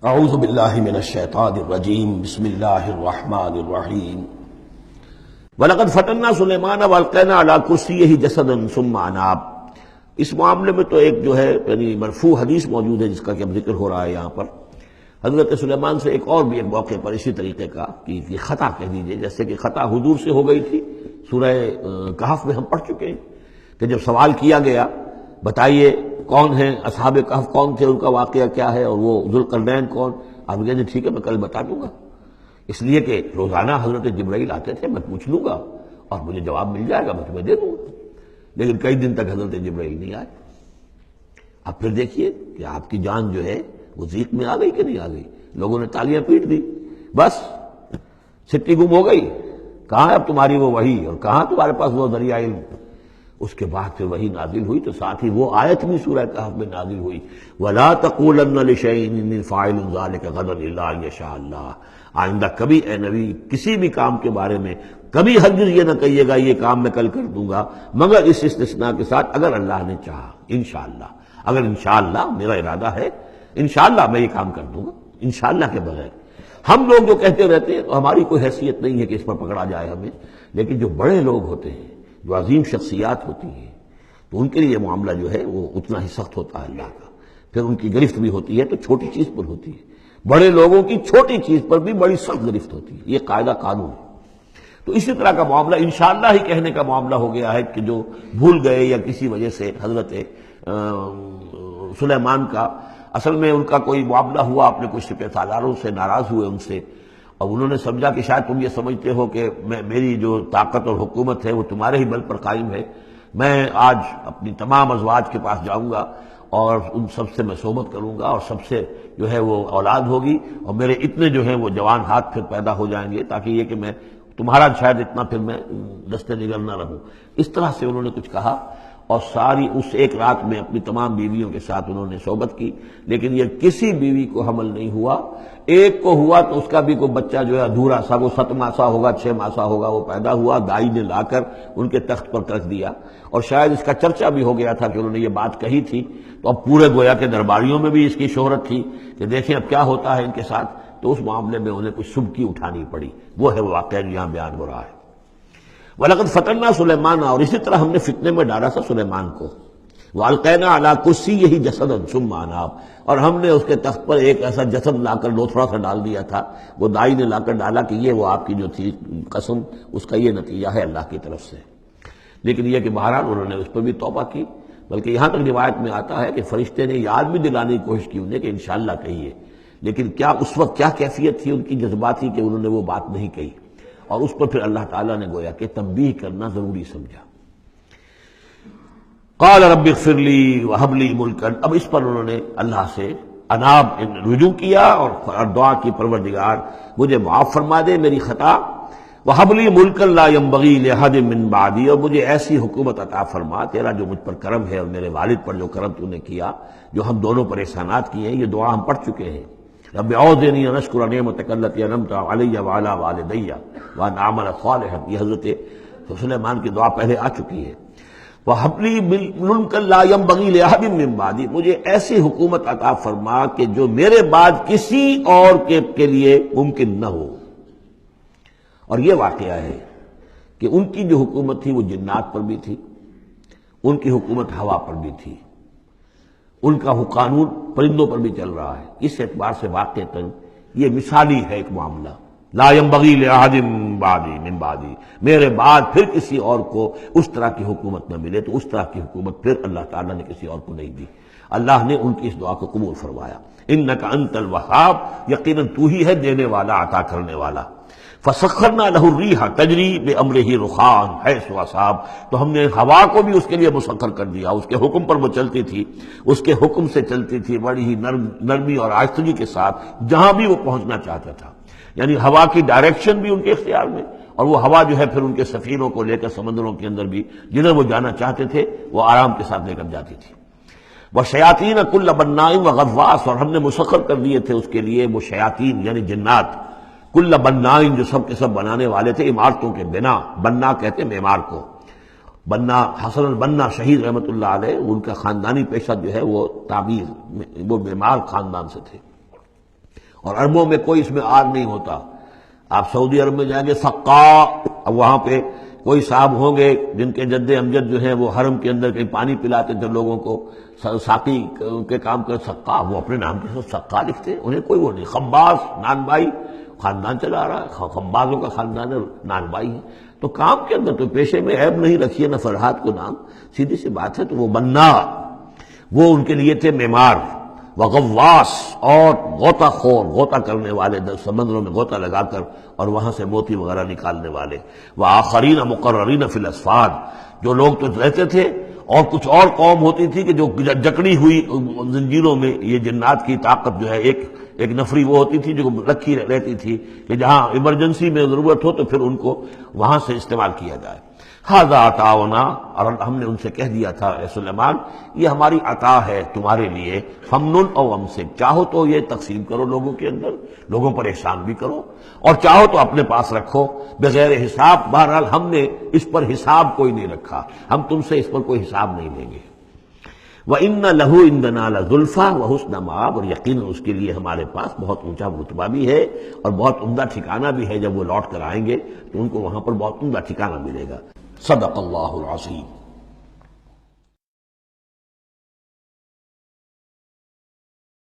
اعوذ باللہ من الشیطان الرجیم بسم اللہ الرحمن الرحیم وَلَقَدْ فَتَنَّا سُلَيْمَانَ وَأَلْقَيْنَا عَلَىٰ كُرْسِيِّهِ جَسَدًا ثُمَّ أَنَابَ۔ اس معاملے میں تو ایک جو ہے یعنی مرفوع حدیث موجود ہے جس کا کہ اب ذکر ہو رہا ہے یہاں پر۔ حضرت سلیمان سے ایک اور بھی ایک موقع پر اسی طریقے کا کہ یہ خطا کہہ دیجئے، جیسے کہ خطا حضور سے ہو گئی تھی۔ سورہ کہف میں ہم پڑھ چکے ہیں کہ جب سوال کیا گیا بتائیے کون ہیں اصحاب کہف، کون تھے، ان کا واقعہ کیا ہے، اور وہ ذوالقرنین کون، آپ کہتے ٹھیک ہے میں کل بتا دوں گا، اس لیے کہ روزانہ حضرت جبرائیل آتے تھے، میں پوچھ لوں گا اور مجھے جواب مل جائے گا، میں تمہیں دے دوں گا۔ لیکن کئی دن تک حضرت جبرائیل نہیں آئے۔ اب پھر دیکھیے کہ آپ کی جان جو ہے وہ ضیق میں آ گئی کہ نہیں آ گئی۔ لوگوں نے تالیاں پیٹ دی، بس چھٹی گم ہو گئی، کہاں ہے اب تمہاری وہ وحی، اور کہاں تمہارے پاس وہ ذریعہ علم۔ اس کے بعد پھر وحی نازل ہوئی تو ساتھ ہی وہ آیت بھی سورہ کہف میں نازل ہوئی، وَلَا تَقُولَنَّ لِشَيْءٍ إِنِّي فَاعِلٌ ذَلِكَ غَدًا إِلَّا أَن يَشَاءَ اللَّهُ۔ آئندہ کبھی اے نبی کسی بھی کام کے بارے میں کبھی ہرگز یہ نہ کہیے گا یہ کام میں کل کر دوں گا، مگر اس استثناء کے ساتھ اگر اللہ نے چاہا، انشاءاللہ، اگر انشاءاللہ میرا ارادہ ہے، انشاءاللہ میں یہ کام کر دوں گا، انشاءاللہ کے بغیر۔ ہم لوگ جو کہتے رہتے ہیں تو ہماری کوئی حیثیت نہیں ہے کہ اس پر پکڑا جائے ہمیں، لیکن جو بڑے لوگ ہوتے ہیں، جو عظیم شخصیات ہوتی ہیں، تو ان کے لیے یہ معاملہ جو ہے وہ اتنا ہی سخت ہوتا ہے اللہ کا۔ پھر ان کی گرفت بھی ہوتی ہے تو چھوٹی چیز پر ہوتی ہے، بڑے لوگوں کی چھوٹی چیز پر بھی بڑی سخت گرفت ہوتی ہے، یہ قاعدہ قانون ہے۔ تو اسی طرح کا معاملہ انشاءاللہ ہی کہنے کا معاملہ ہو گیا ہے کہ جو بھول گئے یا کسی وجہ سے حضرت سلیمان کا اصل میں ان کا کوئی معاملہ ہوا، اپنے کچھ سپہ سالاروں سے ناراض ہوئے ان سے، اور انہوں نے سمجھا کہ شاید تم یہ سمجھتے ہو کہ میری جو طاقت اور حکومت ہے وہ تمہارے ہی بل پر قائم ہے، میں آج اپنی تمام ازواج کے پاس جاؤں گا اور ان سب سے میں صحبت کروں گا، اور سب سے جو ہے وہ اولاد ہوگی، اور میرے اتنے جو ہیں وہ جوان ہاتھ پھر پیدا ہو جائیں گے، تاکہ یہ کہ میں تمہارا شاید اتنا پھر میں دست نگر نہ رہوں۔ اس طرح سے انہوں نے کچھ کہا، اور ساری اس ایک رات میں اپنی تمام بیویوں کے ساتھ انہوں نے صحبت کی، لیکن یہ کسی بیوی کو حمل نہیں ہوا۔ ایک کو ہوا تو اس کا بھی کوئی بچہ جو ہے ادھورا سا، وہ 7 ماسا ہوگا، 6 ماسا ہوگا، وہ پیدا ہوا، دائی نے لا کر ان کے تخت پر رکھ دیا، اور شاید اس کا چرچا بھی ہو گیا تھا کہ انہوں نے یہ بات کہی تھی، تو اب پورے گویا کے درباریوں میں بھی اس کی شہرت تھی کہ دیکھیں اب کیا ہوتا ہے ان کے ساتھ۔ تو اس معاملے میں انہیں کچھ سبکی اٹھانی پڑی، وہ ہے واقعہ جو یہاں بیان ہو رہا ہے۔ وَلَقَدْ فَتَنَّا سُلَيْمَانَ، اور اسی طرح ہم نے فتنے میں ڈالا تھا سلیمان کو، وَأَلْقَيْنَا عَلَىٰ كُرْسِيِّهِ جَسَدًا ثُمَّ أَنَابَ، اور ہم نے اس کے تخت پر ایک ایسا جسد لا کر لوتھڑا سا ڈال دیا تھا، وہ دائی نے لا کر ڈالا کہ یہ وہ آپ کی جو تھی قسم، اس کا یہ نتیجہ ہے اللہ کی طرف سے۔ لیکن یہ کہ بہرحال انہوں نے اس پر بھی توبہ کی، بلکہ یہاں تک روایت میں آتا ہے کہ فرشتے نے یاد بھی دلانے کی کوشش کی انہیں کہ انشاءاللہ کہیے، لیکن کیا اس وقت کیا کیفیت تھی ان کی جذباتی کہ انہوں نے وہ بات نہیں کہی، اور اس پر پھر اللہ تعالیٰ نے گویا کہ تنبیہ کرنا ضروری سمجھا۔ قال رب اغفر لی وہب لی ملکا، اب اس پر انہوں نے اللہ سے اناب رجوع کیا اور دعا کی، پروردگار مجھے معاف فرما دے میری خطا، وہب لی ملکا لا ينبغی لأحد من بعدی، اور مجھے ایسی حکومت عطا فرما، تیرا جو مجھ پر کرم ہے اور میرے والد پر جو کرم تو نے کیا، جو ہم دونوں پر احسانات کیے ہیں، یہ دعا ہم پڑھ چکے ہیں۔ رب اعوذنی ان اشکر نعمتک التی انعمت علی وعلی والدی وان اعمل صالحا، یہ حضرت سلیمان کی دعا پہلے آ چکی ہے۔ وَهَبْ لِي مُلْكًا لَا يَنبَغِي لِأَحَدٍ مِّن بَعْدِي، مجھے ایسی حکومت عطا فرما کہ جو میرے بعد کسی اور کے لیے ممکن نہ ہو۔ اور یہ واقعہ ہے کہ ان کی جو حکومت تھی وہ جنات پر بھی تھی، ان کی حکومت ہوا پر بھی تھی، ان کا قانون پرندوں پر بھی چل رہا ہے۔ اس اعتبار سے واقعتاً یہ مثالی ہے ایک معاملہ، لا ينبغی لأحد من بعدی، میرے بعد پھر کسی اور کو اس طرح کی حکومت نہ ملے، تو اس طرح کی حکومت پھر اللہ تعالیٰ نے کسی اور کو نہیں دی۔ اللہ نے ان کی اس دعا کو قبول فرمایا۔ انک انت الوہاب، یقیناً تو ہی ہے دینے والا، عطا کرنے والا۔ فسخرنا له الریح تجری بامرہ رخاء حیث اصاب، تو ہم نے ہوا کو بھی اس کے لیے مسخر کر دیا، اس کے حکم پر وہ چلتی تھی، اس کے حکم سے چلتی تھی، بڑی ہی نرمی اور آہستگی کے ساتھ جہاں بھی وہ پہنچنا چاہتا تھا، یعنی ہوا کی ڈائریکشن بھی ان کے اختیار میں، اور وہ ہوا جو ہے پھر ان کے سفینوں کو لے کر سمندروں کے اندر بھی جنہیں وہ جانا چاہتے تھے وہ آرام کے ساتھ لے کر جاتی تھی۔ وشیاطین کل بناء وغواص، اور ہم نے مسخر کر دیے تھے اس کے لیے وہ شیاطین یعنی جنات، کل بناء جو سب کے سب بنانے والے تھے، عمارتوں کے بنا، بنا کہتے ہیں معمار کو۔ بنا حسن البنا شہید رحمۃ اللہ علیہ، ان کا خاندانی پیشہ جو ہے وہ تعمیر، وہ معمار خاندان سے تھے۔ اور عربوں میں کوئی اس میں آگ نہیں ہوتا. آپ سعودی عرب میں جائیں گے سقا، اب وہاں پہ کوئی صاحب ہوں گے جن کے جد امجد جو ہے وہ حرم کے اندر کہیں پانی پلاتے تھے لوگوں کو، ساقی کے کام کر سقا، وہ اپنے نام کے ساتھ سقا لکھتے، انہیں کوئی وہ نہیں. خباز نان بائی خاندان چلا رہا ہے، خبازوں کا خاندان نان بائی ہے. تو کام کے اندر تو پیشے میں عیب نہیں رکھیے نہ فرحات کو نام، سیدھی سی بات ہے. تو وہ بنا، وہ ان کے لیے تھے معمار، وغواص اور غوطہ خور، غوطہ کرنے والے، سمندروں میں غوطہ لگا کر اور وہاں سے موتی وغیرہ نکالنے والے. وآخرین مقررین فی الاسفاد، جو لوگ تو رہتے تھے، اور کچھ اور قوم ہوتی تھی کہ جو جکڑی ہوئی زنجیروں میں. یہ جنات کی طاقت جو ہے ایک نفری وہ ہوتی تھی جو رکھی رہتی تھی کہ جہاں ایمرجنسی میں ضرورت ہو تو پھر ان کو وہاں سے استعمال کیا جائے. ھذا عطاؤنا، اور ہم نے ان سے کہہ دیا تھا اے سلیمان یہ ہماری عطا ہے تمہارے لیے، فمنن او امسک، چاہو تو یہ تقسیم کرو لوگوں کے اندر، لوگوں پر احسان بھی کرو، اور چاہو تو اپنے پاس رکھو بغیر حساب. بہرحال ہم نے اس پر حساب کوئی نہیں رکھا، ہم تم سے اس پر کوئی حساب نہیں لیں گے. وَإِنَّ لَهُ عِندَنَا لَزُلْفَىٰ وَحُسْنَ مَآبٍ، اور یقیناً اس کے لیے ہمارے پاس بہت اونچا رتبہ بھی ہے اور بہت عمدہ ٹھکانہ بھی ہے. جب وہ لوٹ کر آئیں گے تو ان کو وہاں پر بہت عمدہ ٹھکانہ ملے گا. صدق اللہ العظیم.